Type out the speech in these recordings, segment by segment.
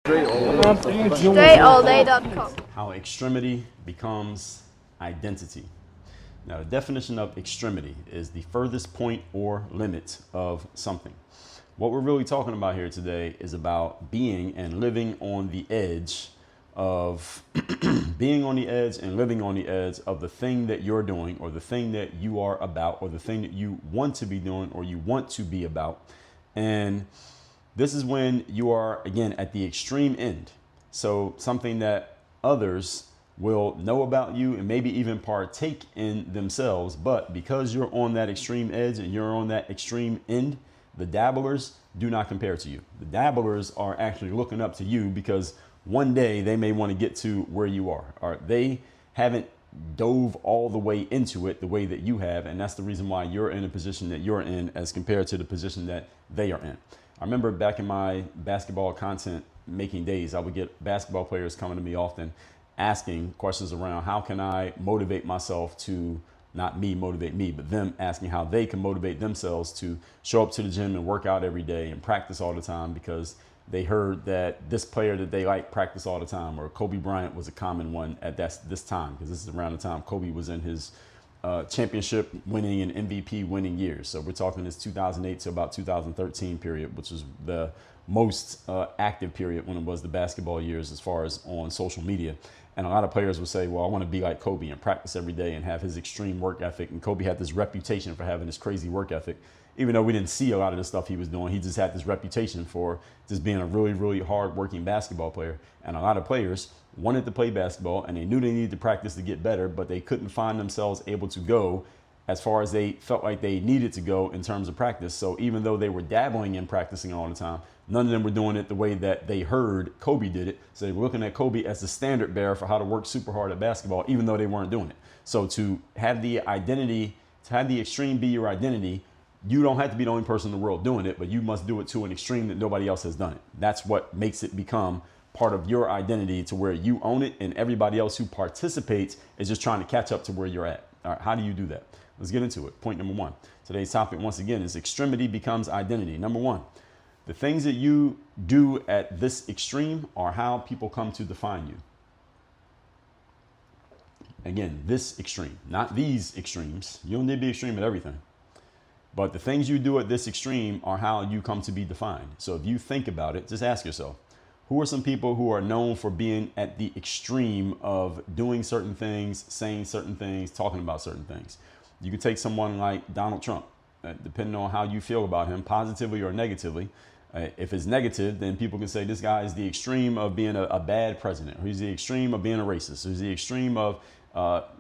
StraightallDay.com. How extremity becomes identity. Now, the definition of extremity is the furthest point or limit of something. What we're really talking about here today is about being and living on the edge of being on the edge and living on the edge of the thing that you're doing, or the thing that you are about, or the thing that you want to be doing, or you want to be about. And this is when you are, again, at the extreme end. So something that others will know about you and maybe even partake in themselves. But because you're on that extreme edge and you're on that extreme end, the dabblers do not compare to you. The dabblers are actually looking up to you because one day they may want to get to where you are. Or they haven't dove all the way into it the way that you have. And that's the reason why you're in a position that you're in as compared to the position that they are in. I remember back in my basketball content making days, I would get basketball players coming to me often asking questions around how can I motivate myself to, not me motivate me, but them asking how they can motivate themselves to show up to the gym and work out every day and practice all the time because they heard that this player that they like practice all the time, or Kobe Bryant was a common one at this time, because this is around the time Kobe was in his championship winning and MVP winning years. So we're talking this 2008 to about 2013 period, which was the most active period when it was the basketball years as far as on social media. And a lot of players would say, well, I want to be like Kobe and practice every day and have his extreme work ethic. And Kobe had this reputation for having this crazy work ethic. Even though we didn't see a lot of the stuff he was doing, he just had this reputation for just being a really, really hard-working basketball player. And a lot of players wanted to play basketball and they knew they needed to practice to get better, but they couldn't find themselves able to go as far as they felt like they needed to go in terms of practice. So even though they were dabbling in practicing all the time, none of them were doing it the way that they heard Kobe did it. So they were looking at Kobe as the standard bearer for how to work super hard at basketball, even though they weren't doing it. So to have the identity, to have the extreme be your identity, you don't have to be the only person in the world doing it, but you must do it to an extreme that nobody else has done it. That's what makes it become part of your identity, to where you own it and everybody else who participates is just trying to catch up to where you're at. All right, how do you do that? Let's get into it. Point number one. Today's topic, once again, is extremity becomes identity. Number one, the things that you do at this extreme are how people come to define you. Again, this extreme, not these extremes. You don't need to be extreme at everything. But the things you do at this extreme are how you come to be defined. So if you think about it, just ask yourself, who are some people who are known for being at the extreme of doing certain things, saying certain things, talking about certain things? You could take someone like Donald Trump, depending on how you feel about him, positively or negatively. If it's negative, then people can say this guy is the extreme of being a bad president, or he's the extreme of being a racist, or he's the extreme of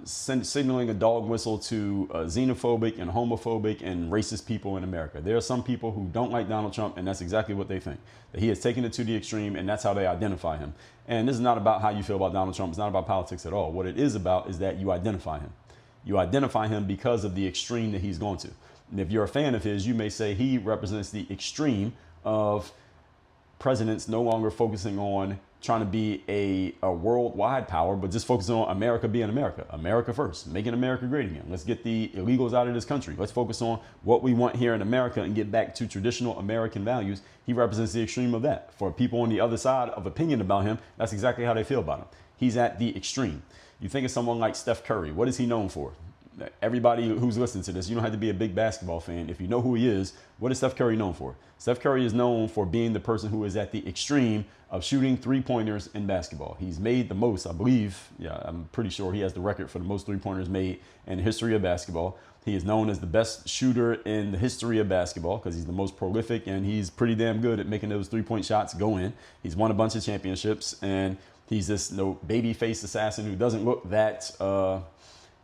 signaling a dog whistle to xenophobic and homophobic and racist people in America. There are some people who don't like Donald Trump, and that's exactly what they think, that he has taken it to the extreme, and that's how they identify him. And this is not about how you feel about Donald Trump. It's not about politics at all. What it is about is that you identify him. You identify him because of the extreme that he's going to. And if you're a fan of his, you may say he represents the extreme of presidents no longer focusing on trying to be a worldwide power, but just focusing on America being America. America first, making America great again. Let's get the illegals out of this country. Let's focus on what we want here in America and get back to traditional American values. He represents the extreme of that. For people on the other side of opinion about him, that's exactly how they feel about him. He's at the extreme. You think of someone like Steph Curry. What is he known for? Everybody who's listening to this, you don't have to be a big basketball fan. If you know who he is, what is Steph Curry known for? Steph Curry is known for being the person who is at the extreme of shooting three-pointers in basketball. He's made the most, I believe. Yeah, I'm pretty sure he has the record for the most three-pointers made in the history of basketball. He is known as the best shooter in the history of basketball because he's the most prolific, and he's pretty damn good at making those three-point shots go in. He's won a bunch of championships, and he's this baby-faced assassin who doesn't look that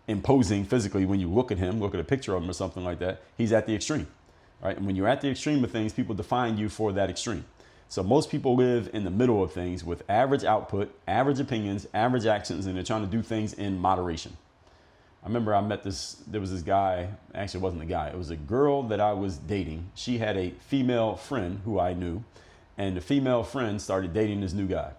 imposing physically when you look at him, look at a picture of him or something like that. He's at the extreme, right? And when you're at the extreme of things, people define you for that extreme. So most people live in the middle of things with average output, average opinions, average actions, and they're trying to do things in moderation. I remember there was this guy, actually it wasn't a guy, it was a girl that I was dating. She had a female friend who I knew, and the female friend started dating this new guy.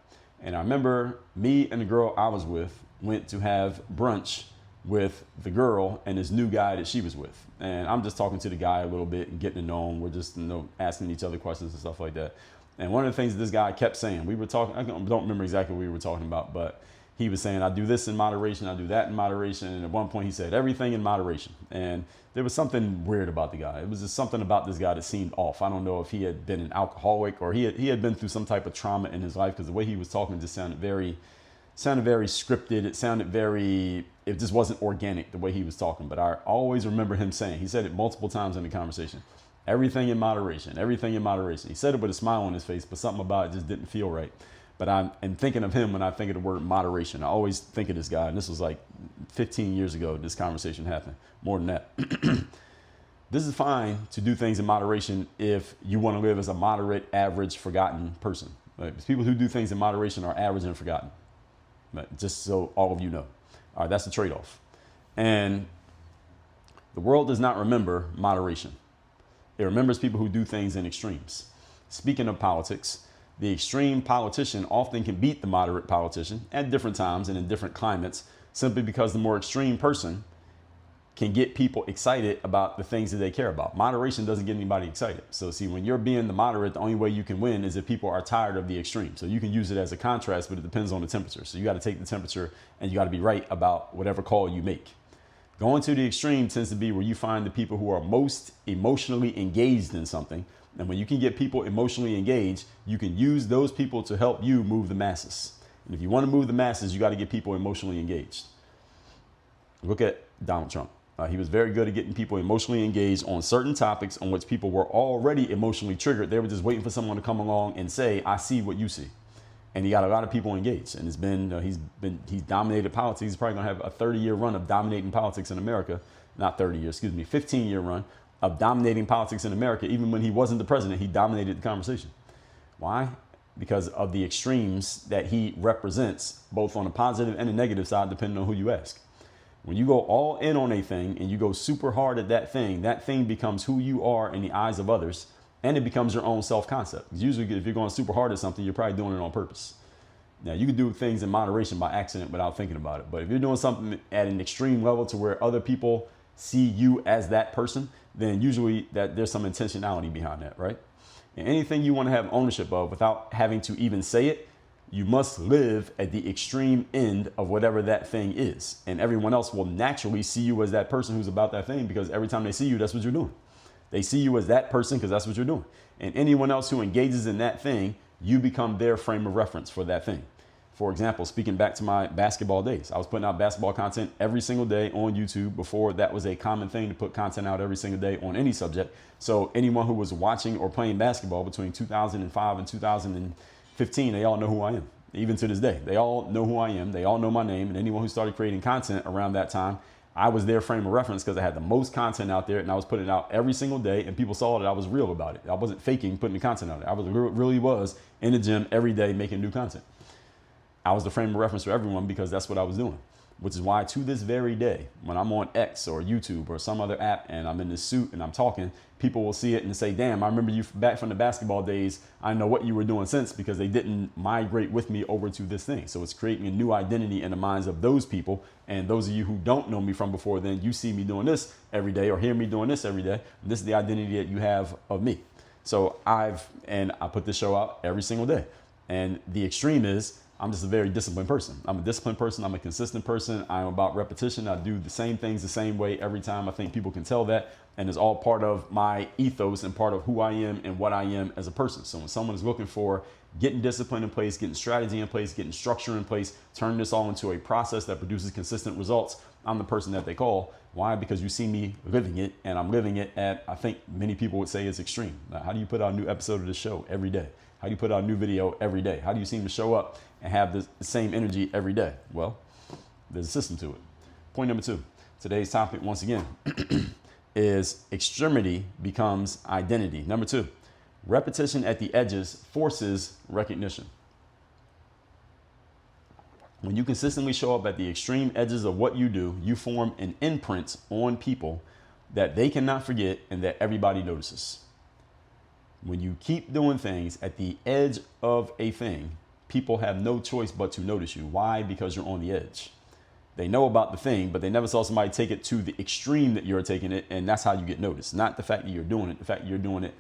And I remember me and the girl I was with went to have brunch with the girl and this new guy that she was with. And I'm just talking to the guy a little bit and getting to know him. We're just asking each other questions and stuff like that. And one of the things that this guy kept saying, we were talking, I don't remember exactly what we were talking about, but he was saying, I do this in moderation, I do that in moderation. And at one point he said, everything in moderation. And there was something weird about the guy. It was just something about this guy that seemed off. I don't know if he had been an alcoholic or he had been through some type of trauma in his life, because the way he was talking just sounded very scripted. It just wasn't organic the way he was talking. But I always remember him saying, he said it multiple times in the conversation, everything in moderation, everything in moderation. He said it with a smile on his face, but something about it just didn't feel right. But I'm thinking of him when I think of the word moderation. I always think of this guy, and this was like 15 years ago this conversation happened, more than that. This is fine to do things in moderation if you want to live as a moderate, average, forgotten person. Like, people who do things in moderation are average and forgotten. But just so all of you know. All right, that's the trade-off. And the world does not remember moderation. It remembers people who do things in extremes. Speaking of politics, the extreme politician often can beat the moderate politician at different times and in different climates, simply because the more extreme person can get people excited about the things that they care about. Moderation doesn't get anybody excited. So see, when you're being the moderate, the only way you can win is if people are tired of the extreme. So you can use it as a contrast, but it depends on the temperature. So you got to take the temperature and you got to be right about whatever call you make. Going to the extreme tends to be where you find the people who are most emotionally engaged in something. And when you can get people emotionally engaged, you can use those people to help you move the masses. And if you want to move the masses, you got to get people emotionally engaged. Look at Donald Trump. He was very good at getting people emotionally engaged on certain topics on which people were already emotionally triggered. They were just waiting for someone to come along and say, I see what you see. And he got a lot of people engaged. And he's dominated politics. He's probably going to have a 30-year run of dominating politics in America. Not 30 years, 15-year run of dominating politics in America. Even when he wasn't the president, he dominated the conversation. Why? Because of the extremes that he represents, both on a positive and a negative side, depending on who you ask. When you go all in on a thing and you go super hard at that thing becomes who you are in the eyes of others, and it becomes your own self-concept. Usually, if you're going super hard at something, you're probably doing it on purpose. Now, you can do things in moderation by accident without thinking about it. But if you're doing something at an extreme level to where other people see you as that person, then usually there's some intentionality behind that, right? And anything you want to have ownership of without having to even say it, you must live at the extreme end of whatever that thing is. And everyone else will naturally see you as that person who's about that thing, because every time they see you, that's what you're doing. They see you as that person because that's what you're doing. And anyone else who engages in that thing, you become their frame of reference for that thing. For example, speaking back to my basketball days, I was putting out basketball content every single day on YouTube. Before, that was a common thing to put content out every single day on any subject. So anyone who was watching or playing basketball between 2005 and 2015, they all know who I am. Even to this day, they all know who I am. They all know my name. And anyone who started creating content around that time, I was their frame of reference because I had the most content out there, and I was putting it out every single day, and people saw that I was real about it. I wasn't faking putting the content out there. I really was in the gym every day making new content. I was the frame of reference for everyone because that's what I was doing, which is why to this very day, when I'm on X or YouTube or some other app and I'm in this suit and I'm talking, people will see it and say, damn, I remember you back from the basketball days. I know what you were doing since, because they didn't migrate with me over to this thing. So it's creating a new identity in the minds of those people. And those of you who don't know me from before then, you see me doing this every day or hear me doing this every day. This is the identity that you have of me. So I put this show out every single day. And the extreme is, I'm just a very disciplined person. I'm a disciplined person. I'm a consistent person. I'm about repetition. I do the same things the same way every time. I think people can tell that. And it's all part of my ethos and part of who I am and what I am as a person. So when someone is looking for getting discipline in place, getting strategy in place, getting structure in place, turning this all into a process that produces consistent results, I'm the person that they call. Why? Because you see me living it, and I'm living it at, I think many people would say, it's extreme. Now, how do you put out a new episode of the show every day? How do you put out a new video every day? How do you seem to show up and have the same energy every day? Well, there's a system to it. Point number 2, today's topic, once again, is extremity becomes identity. Number 2, repetition at the edges forces recognition. When you consistently show up at the extreme edges of what you do, you form an imprint on people that they cannot forget and that everybody notices. When you keep doing things at the edge of a thing, people have no choice but to notice you. Why? Because you're on the edge. They know about the thing, but they never saw somebody take it to the extreme that you're taking it, and that's how you get noticed. Not the fact that you're doing it, the fact that you're doing it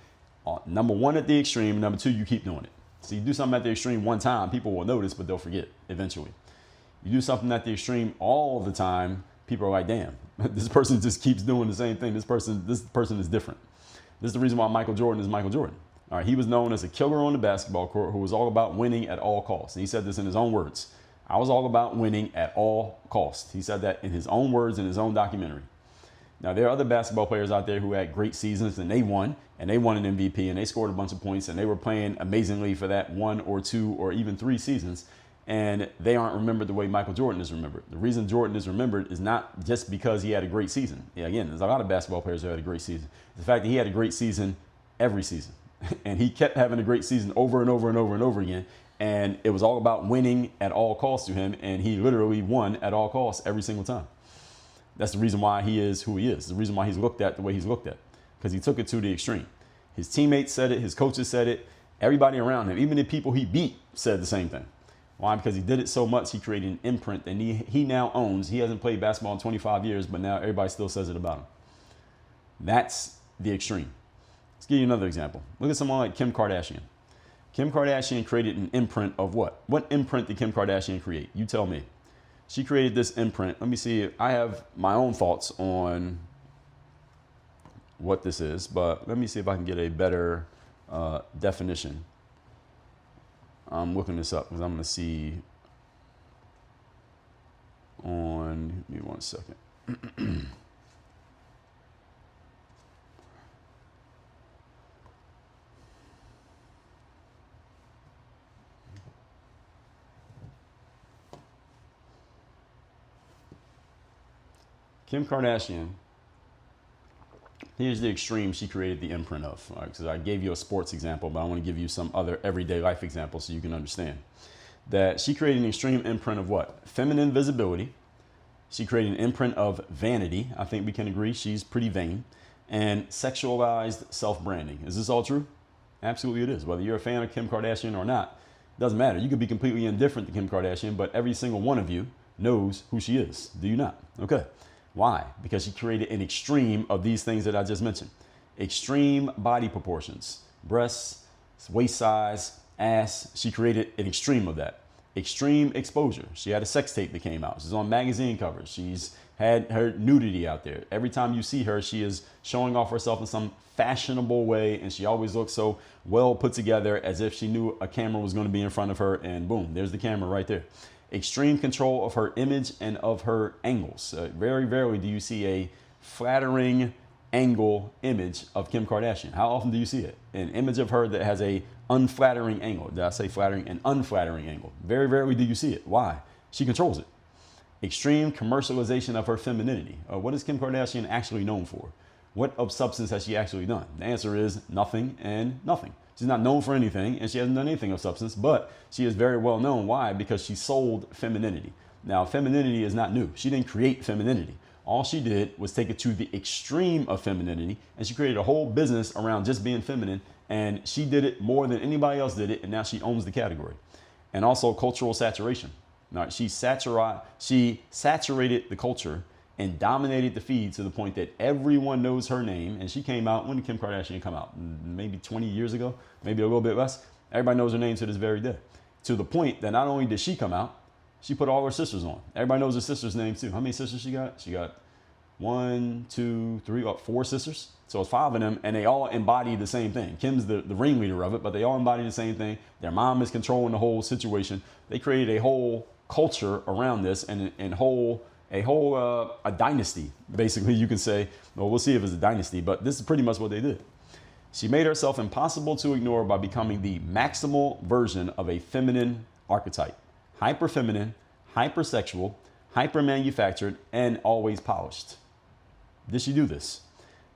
Number one, at the extreme. Number two, you keep doing it. So you do something at the extreme one time, people will notice, but they'll forget eventually. You do something at the extreme all the time, people are like, damn, this person just keeps doing the same thing. This person is different. This is the reason why Michael Jordan is Michael Jordan. All right, he was known as a killer on the basketball court who was all about winning at all costs. And he said this in his own words. I was all about winning at all costs. He said that in his own words in his own documentary. Now, there are other basketball players out there who had great seasons and they won an MVP and they scored a bunch of points and they were playing amazingly for that 1 or 2 or even 3 seasons. And they aren't remembered the way Michael Jordan is remembered. The reason Jordan is remembered is not just because he had a great season. Yeah, again, there's a lot of basketball players who had a great season. The fact that he had a great season every season. And he kept having a great season over and over and over and over again. And it was all about winning at all costs to him. And he literally won at all costs every single time. That's the reason why he is who he is. The reason why he's looked at the way he's looked at. Because he took it to the extreme. His teammates said it. His coaches said it. Everybody around him, even the people he beat, said the same thing. Why? Because he did it so much, he created an imprint that he now owns. He hasn't played basketball in 25 years, but now everybody still says it about him. That's the extreme. Let's give you another example. Look at someone like Kim Kardashian. Kim Kardashian created an imprint of what? What imprint did Kim Kardashian create? You tell me. She created this imprint. Let me see. I have my own thoughts on what this is, but let me see if I can get a better definition. I'm looking this up because I'm going to see on, give me 1 second. Kim Kardashian, here's the extreme she created the imprint of. All right, so I gave you a sports example, but I want to give you some other everyday life examples so you can understand. That she created an extreme imprint of what? Feminine visibility. She created an imprint of vanity. I think we can agree she's pretty vain. And sexualized self-branding. Is this all true? Absolutely it is. Whether you're a fan of Kim Kardashian or not, doesn't matter. You could be completely indifferent to Kim Kardashian, but every single one of you knows who she is. Do you not? Okay. Why? Because she created an extreme of these things that I just mentioned. Extreme body proportions, breasts, waist size, ass. She created an extreme of that. Extreme exposure. She had a sex tape that came out. She's on magazine covers. She's had her nudity out there. Every time you see her, she is showing off herself in some fashionable way. And she always looks so well put together as if she knew a camera was going to be in front of her. And boom, there's the camera right there. Extreme control of her image and of her angles. Very rarely do you see a flattering angle image of Kim Kardashian. How often do you see it? An image of her that has a unflattering angle. Did I say flattering? An unflattering angle. Very rarely do you see it. Why? She controls it. Extreme commercialization of her femininity. What is Kim Kardashian actually known for? What of substance has she actually done? The answer is nothing and nothing. She's not known for anything, and she hasn't done anything of substance, but she is very well known. Why? Because she sold femininity. Now, femininity is not new. She didn't create femininity. All she did was take it to the extreme of femininity, and she created a whole business around just being feminine, and she did it more than anybody else did it, and now she owns the category. And also cultural saturation. Now, she saturated the culture and dominated the feed to the point that everyone knows her name. And she came out, when did Kim Kardashian come out? Maybe 20 years ago, maybe a little bit less. Everybody knows her name to this very day. To the point that not only did she come out, she put all her sisters on. Everybody knows her sister's name too. How many sisters she got? She got 1, 2, 3, 4 sisters. So it's 5 of them, and they all embody the same thing. Kim's the ringleader of it, but they all embody the same thing. Their mom is controlling the whole situation. They created a whole culture around this and a dynasty, basically, you can say. Well, we'll see if it's a dynasty, but this is pretty much what they did. She made herself impossible to ignore by becoming the maximal version of a feminine archetype. Hyper feminine, hypersexual, hyper manufactured, and always polished. Did she do this?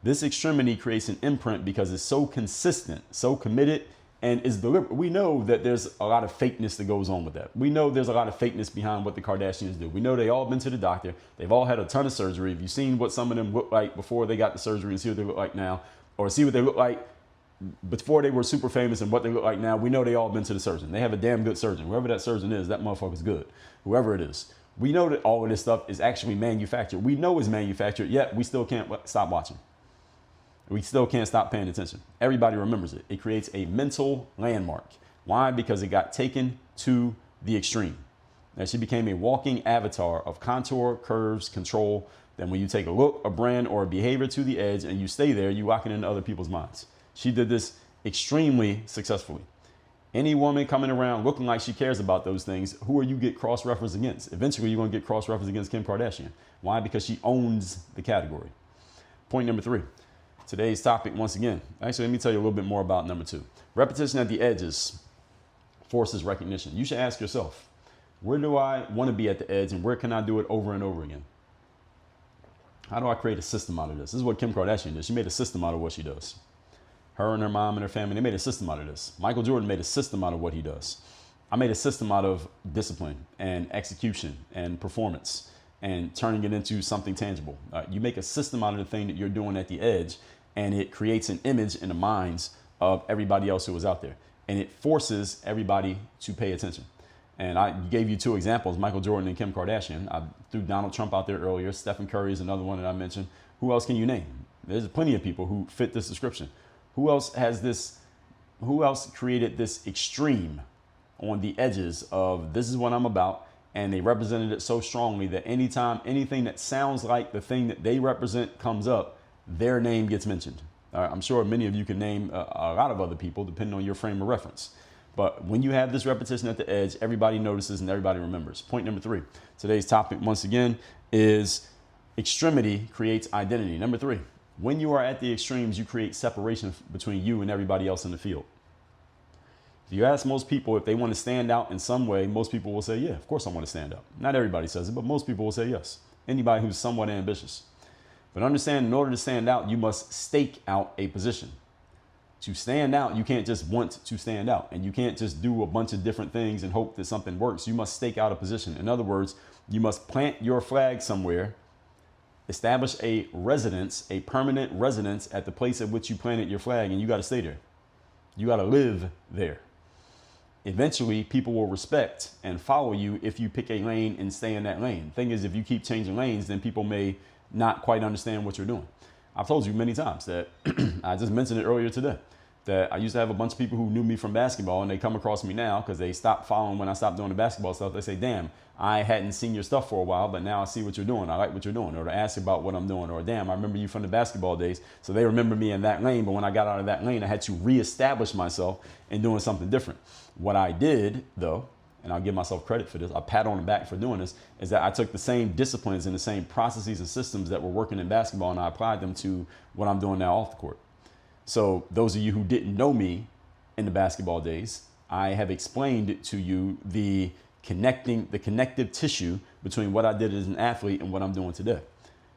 This extremity creates an imprint because it's so consistent, so committed, and is deliberate. We know that there's a lot of fakeness that goes on with that. We know there's a lot of fakeness behind what the Kardashians do. We know they all been to the doctor. They've all had a ton of surgery. If you've seen what some of them look like before they got the surgery and see what they look like now, or see what they look like before they were super famous and what they look like now, we know they all been to the surgeon. They have a damn good surgeon. Whoever that surgeon is, that motherfucker's good. Whoever it is. We know that all of this stuff is actually manufactured. We know it's manufactured, yet we still can't stop watching. We still can't stop paying attention. Everybody remembers it. It creates a mental landmark. Why? Because it got taken to the extreme. Now she became a walking avatar of contour, curves, control. Then when you take a look, a brand, or a behavior to the edge and you stay there, you lock it into other people's minds. She did this extremely successfully. Any woman coming around looking like she cares about those things, who are you get cross-referenced against? Eventually, you're going to get cross-referenced against Kim Kardashian. Why? Because she owns the category. Point number 3. Today's topic, once again, actually, let me tell you a little bit more about number 2. Repetition at the edges forces recognition. You should ask yourself, where do I want to be at the edge and where can I do it over and over again? How do I create a system out of this? This is what Kim Kardashian did. She made a system out of what she does. Her and her mom and her family, they made a system out of this. Michael Jordan made a system out of what he does. I made a system out of discipline and execution and performance and turning it into something tangible. You make a system out of the thing that you're doing at the edge, and it creates an image in the minds of everybody else who was out there. And it forces everybody to pay attention. And I gave you 2 examples, Michael Jordan and Kim Kardashian. I threw Donald Trump out there earlier. Stephen Curry is another one that I mentioned. Who else can you name? There's plenty of people who fit this description. Who else has this? Who else created this extreme on the edges of this is what I'm about? And they represented it so strongly that anytime anything that sounds like the thing that they represent comes up, their name gets mentioned. I'm sure many of you can name a lot of other people depending on your frame of reference. But when you have this repetition at the edge, everybody notices and everybody remembers. Point number 3. Today's topic, once again, is extremity creates identity. Number 3. When you are at the extremes, you create separation between you and everybody else in the field. If you ask most people if they want to stand out in some way, most people will say, yeah, of course I want to stand out. Not everybody says it, but most people will say yes. Anybody who's somewhat ambitious. But understand, in order to stand out, you must stake out a position. To stand out, you can't just want to stand out. And you can't just do a bunch of different things and hope that something works. You must stake out a position. In other words, you must plant your flag somewhere, establish a residence, a permanent residence at the place at which you planted your flag, and you got to stay there. You got to live there. Eventually, people will respect and follow you if you pick a lane and stay in that lane. Thing is, if you keep changing lanes, then people may not quite understand what you're doing. I've told you many times that I just mentioned it earlier today, that I used to have a bunch of people who knew me from basketball and they come across me now because they stopped following when I stopped doing the basketball stuff. They say, damn, I hadn't seen your stuff for a while, but now I see what you're doing. I like what you're doing. Or to ask about what I'm doing. Or damn, I remember you from the basketball days. So they remember me in that lane. But when I got out of that lane, I had to reestablish myself in doing something different. What I did, though, and I'll give myself credit for this, a pat on the back for doing this, is that I took the same disciplines and the same processes and systems that were working in basketball and I applied them to what I'm doing now off the court. So those of you who didn't know me in the basketball days, I have explained to you the connective tissue between what I did as an athlete and what I'm doing today.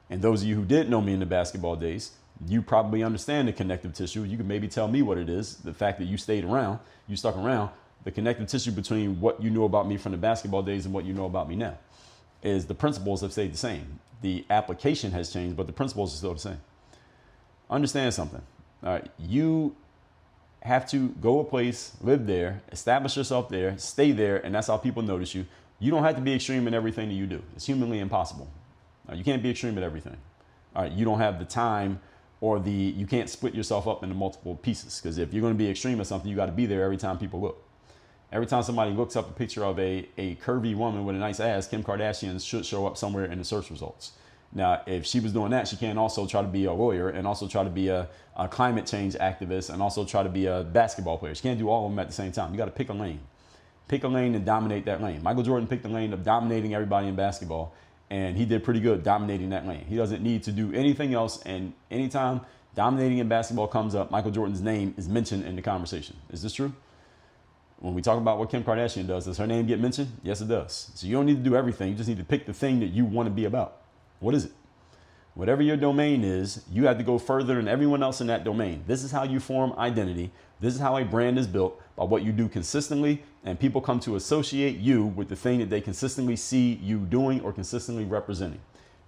And those of you who did know me in the basketball days, you probably understand the connective tissue. You can maybe tell me what it is. The fact that you stayed around, you stuck around, the connective tissue between what you knew about me from the basketball days and what you know about me now is the principles have stayed the same. The application has changed, but the principles are still the same. Understand something. You have to go a place, live there, establish yourself there, stay there, and that's how people notice you. You don't have to be extreme in everything that you do. It's humanly impossible. You can't be extreme at everything. You don't have the time or you can't split yourself up into multiple pieces, because if you're going to be extreme at something, you got to be there every time people look. Every time somebody looks up a picture of a curvy woman with a nice ass, Kim Kardashian should show up somewhere in the search results. Now, if she was doing that, she can also try to be a lawyer and also try to be a climate change activist and also try to be a basketball player. She can't do all of them at the same time. You got to pick a lane. Pick a lane and dominate that lane. Michael Jordan picked the lane of dominating everybody in basketball, and he did pretty good dominating that lane. He doesn't need to do anything else, and anytime dominating in basketball comes up, Michael Jordan's name is mentioned in the conversation. Is this true? When we talk about what Kim Kardashian does her name get mentioned? Yes, it does. So you don't need to do everything. You just need to pick the thing that you want to be about. What is it? Whatever your domain is, you have to go further than everyone else in that domain. This is how you form identity. This is how a brand is built, by what you do consistently, and people come to associate you with the thing that they consistently see you doing or consistently representing.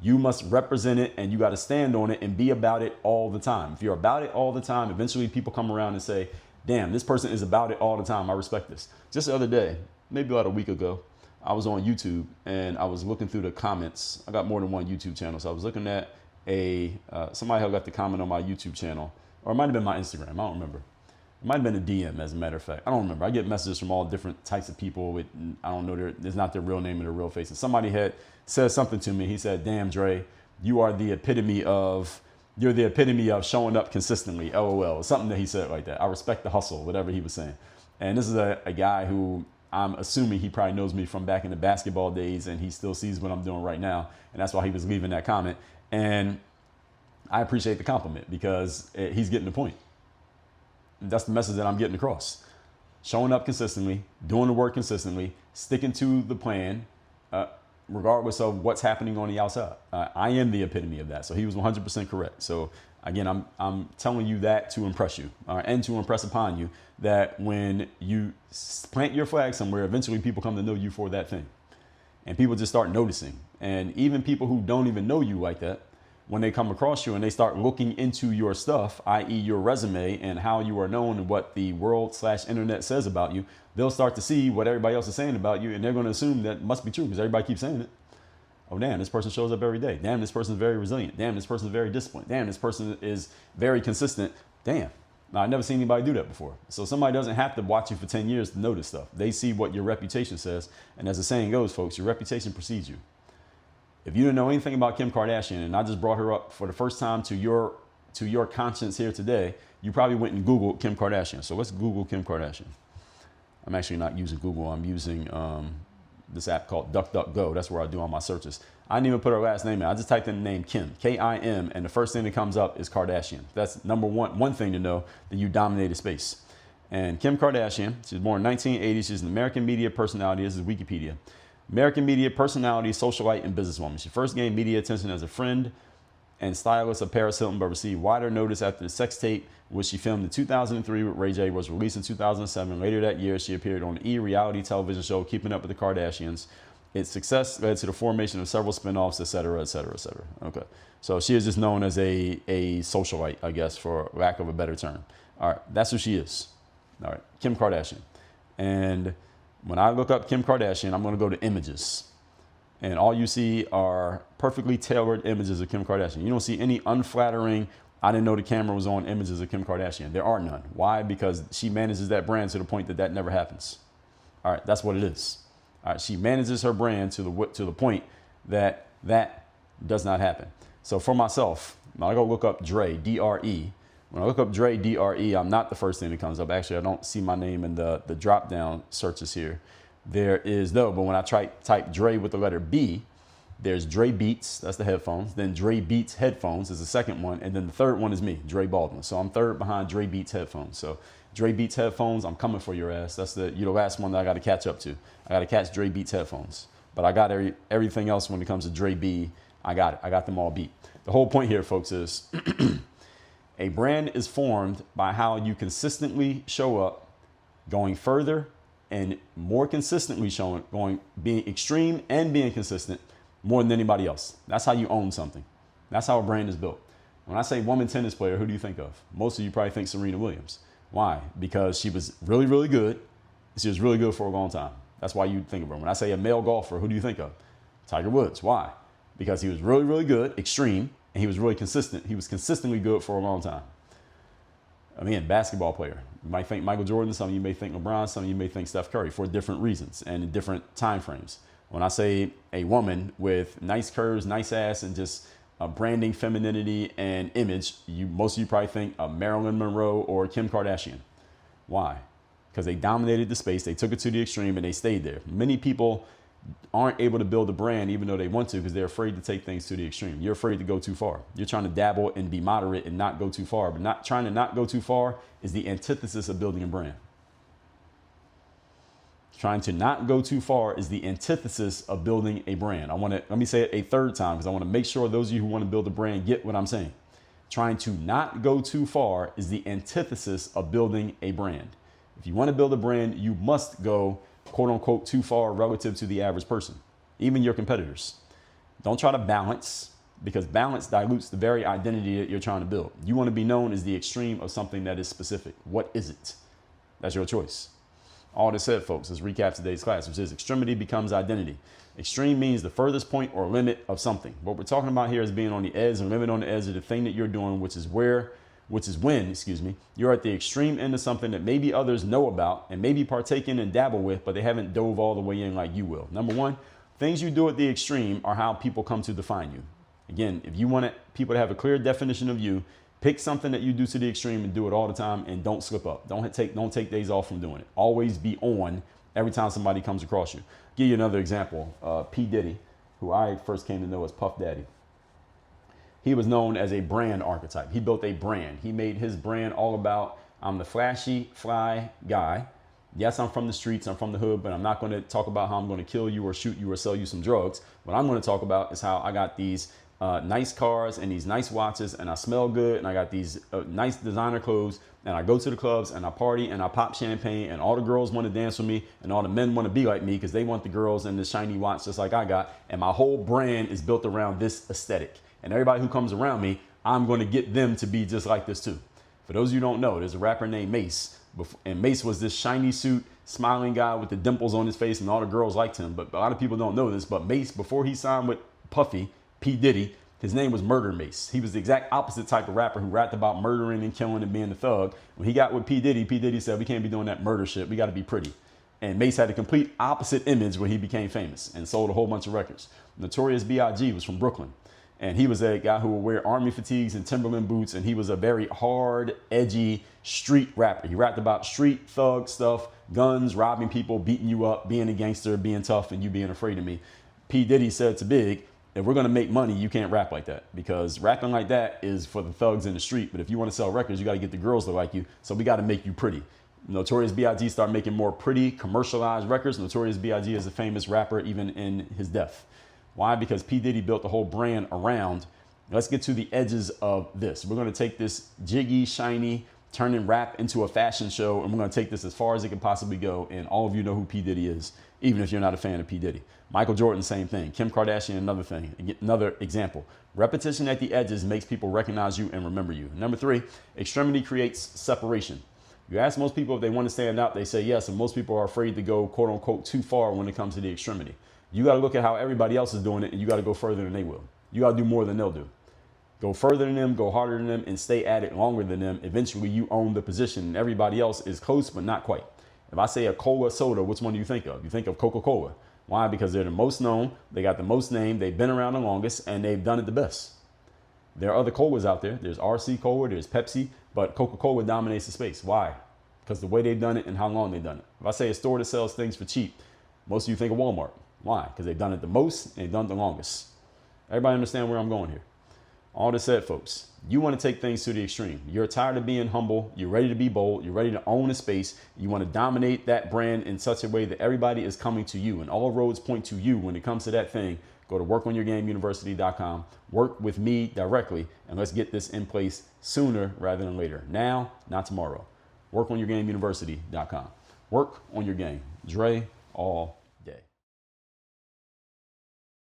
You must represent it, and you got to stand on it and be about it all the time. If you're about it all the time, eventually people come around and say, damn, this person is about it all the time. I respect this. Just the other day, maybe about a week ago, I was on YouTube and I was looking through the comments. I got more than one YouTube channel. So I was looking at somebody had left a comment on my YouTube channel, or it might have been my Instagram. I don't remember. It might have been a DM, as a matter of fact. I don't remember. I get messages from all different types of people with, I don't know, it's not their real name or their real face. And somebody had said something to me. He said, "Damn, Dre, you're the epitome of showing up consistently." LOL. Something that he said like that. I respect the hustle, whatever he was saying. And this is a guy who I'm assuming he probably knows me from back in the basketball days, and he still sees what I'm doing right now. And that's why he was leaving that comment. And I appreciate the compliment because he's getting the point. That's the message that I'm getting across. Showing up consistently, doing the work consistently, sticking to the plan, regardless of what's happening on the outside. I am the epitome of that. So he was 100% correct. So again, I'm telling you that to impress you, and to impress upon you that when you plant your flag somewhere, eventually people come to know you for that thing. And people just start noticing. And even people who don't even know you like that, when they come across you and they start looking into your stuff, i.e. your resume and how you are known and what the world/internet says about you, they'll start to see what everybody else is saying about you, and they're going to assume that must be true because everybody keeps saying it. Oh, damn, this person shows up every day. Damn, this person is very resilient. Damn, this person is very disciplined. Damn, this person is very consistent. Damn, I've never seen anybody do that before. So somebody doesn't have to watch you for 10 years to know this stuff. They see what your reputation says. And as the saying goes, folks, your reputation precedes you. If you didn't know anything about Kim Kardashian and I just brought her up for the first time to your conscience here today, you probably went and Googled Kim Kardashian. So let's Google Kim Kardashian. I'm actually not using Google. I'm using this app called DuckDuckGo. That's where I do all my searches. I didn't even put her last name in. I just typed in the name Kim, K-I-M, and the first thing that comes up is Kardashian. That's number one thing to know, that you dominated space. And Kim Kardashian, she was born in 1980. She's an American media personality. This is Wikipedia. American media personality, socialite, and businesswoman. She first gained media attention as a friend and stylist of Paris Hilton, but received wider notice after the sex tape, which she filmed in 2003 with Ray J, was released in 2007. Later that year, she appeared on the reality television show Keeping Up with the Kardashians. Its success led to the formation of several spinoffs, et cetera, et cetera, et cetera. Okay. So she is just known as a socialite, I guess, for lack of a better term. All right. That's who she is. All right. Kim Kardashian. And when I look up Kim Kardashian, I'm going to go to images. And all you see are perfectly tailored images of Kim Kardashian. You don't see any unflattering, I didn't know the camera was on images of Kim Kardashian. There are none. Why? Because she manages that brand to the point that never happens. All right. That's what it is. All right, she manages her brand to the point that does not happen. So for myself, when I go look up Dre, D-R-E, when I look up Dre, D-R-E, I'm not the first thing that comes up. Actually, I don't see my name in the drop-down searches here. There is though, but when I type Dre with the letter B, there's Dre Beats, that's the headphones. Then Dre Beats headphones is the second one. And then the third one is me, Dre Baldwin. So I'm third behind Dre Beats headphones. So Dre Beats headphones, I'm coming for your ass. You're the last one that I got to catch up to. I got to catch Dre Beats headphones. But I got everything else when it comes to Dre B. I got it. I got them all beat. The whole point here, folks, is a brand is formed by how you consistently show up, going further and more consistently being extreme and being consistent more than anybody else. That's how you own something. That's how a brand is built. When I say woman tennis player, who do you think of? Most of you probably think Serena Williams. Why? Because she was really, really good. She was really good for a long time. That's why you think of her. When I say a male golfer, who do you think of? Tiger Woods. Why? Because he was really, really good, extreme, and he was really consistent. He was consistently good for a long time. I mean, basketball player. You might think Michael Jordan, some of you may think LeBron, some of you may think Steph Curry for different reasons and in different time frames. When I say a woman with nice curves, nice ass, and just branding, femininity, and image, most of you probably think of Marilyn Monroe or Kim Kardashian. Why? Because they dominated the space, they took it to the extreme, and they stayed there. Many people aren't able to build a brand even though they want to because they're afraid to take things to the extreme. You're afraid to go too far. You're trying to dabble and be moderate and not go too far. But not trying to not go too far is the antithesis of building a brand. Trying to not go too far is the antithesis of building a brand. Let me say it a third time because I want to make sure those of you who want to build a brand get what I'm saying. Trying to not go too far is the antithesis of building a brand. If you want to build a brand, you must go, quote unquote, too far relative to the average person, even your competitors. Don't try to balance because balance dilutes the very identity that you're trying to build. You want to be known as the extreme of something that is specific. What is it? That's your choice. All this said, folks, let's recap today's class, which is extremity becomes identity. Extreme means the furthest point or limit of something. What we're talking about here is being on the edge and limit on the edge of the thing that you're doing, which is when, you're at the extreme end of something that maybe others know about and maybe partake in and dabble with, but they haven't dove all the way in like you will. Number one, things you do at the extreme are how people come to define you. Again, if you want people to have a clear definition of you, pick something that you do to the extreme and do it all the time, and don't slip up. Don't take days off from doing it. Always be on every time somebody comes across you. Give you another example. P. Diddy, who I first came to know as Puff Daddy. He was known as a brand archetype. He built a brand. He made his brand all about, I'm the flashy, fly guy. Yes, I'm from the streets, I'm from the hood, but I'm not going to talk about how I'm going to kill you or shoot you or sell you some drugs. What I'm going to talk about is how I got these nice cars and these nice watches, and I smell good, and I got these nice designer clothes, and I go to the clubs and I party and I pop champagne, and all the girls want to dance with me and all the men want to be like me because they want the girls and the shiny watch just like I got. And my whole brand is built around this aesthetic. And everybody who comes around me, I'm going to get them to be just like this too. For those of you who don't know, there's a rapper named Mace. And Mace was this shiny suit, smiling guy with the dimples on his face, and all the girls liked him. But a lot of people don't know this, but Mace, before he signed with Puffy, P. Diddy, his name was Murder Mace. He was the exact opposite type of rapper who rapped about murdering and killing and being a thug. When he got with P. Diddy said, we can't be doing that murder shit. We got to be pretty. And Mace had a complete opposite image when he became famous and sold a whole bunch of records. Notorious B.I.G. was from Brooklyn. And he was a guy who would wear army fatigues and Timberland boots. And he was a very hard, edgy street rapper. He rapped about street thug stuff, guns, robbing people, beating you up, being a gangster, being tough, and you being afraid of me. P. Diddy said to Big, if we're going to make money, you can't rap like that, because rapping like that is for the thugs in the street. But if you want to sell records, you got to get the girls to like you. So we got to make you pretty. Notorious B.I.G. started making more pretty commercialized records. Notorious B.I.G. is a famous rapper even in his death. Why? Because P. Diddy built the whole brand around. Let's get to the edges of this. We're going to take this jiggy, shiny, turning rap into a fashion show, and we're going to take this as far as it can possibly go. And all of you know who P. Diddy is, even if you're not a fan of P. Diddy. Michael Jordan, same thing. Kim Kardashian, another thing. Another example. Repetition at the edges makes people recognize you and remember you. Number three, extremity creates separation. You ask most people if they want to stand out, they say yes, and most people are afraid to go, quote unquote, too far when it comes to the extremity. You got to look at how everybody else is doing it, and you got to go further than they will. You got to do more than they'll do. Go further than them, go harder than them, and stay at it longer than them. Eventually, you own the position, and everybody else is close, but not quite. If I say a cola soda, which one do you think of? You think of Coca-Cola. Why? Because they're the most known, they got the most name, they've been around the longest, and they've done it the best. There are other colas out there. There's RC Cola, there's Pepsi, but Coca-Cola dominates the space. Why? Because the way they've done it and how long they've done it. If I say a store that sells things for cheap, most of you think of Walmart. Why? Because they've done it the most and they've done it the longest. Everybody understand where I'm going here? All this said, folks, you want to take things to the extreme. You're tired of being humble. You're ready to be bold. You're ready to own a space. You want to dominate that brand in such a way that everybody is coming to you and all roads point to you when it comes to that thing. Go to workonyourgameuniversity.com. Work with me directly, and let's get this in place sooner rather than later. Now, not tomorrow. Workonyourgameuniversity.com. Work on your game. Dre all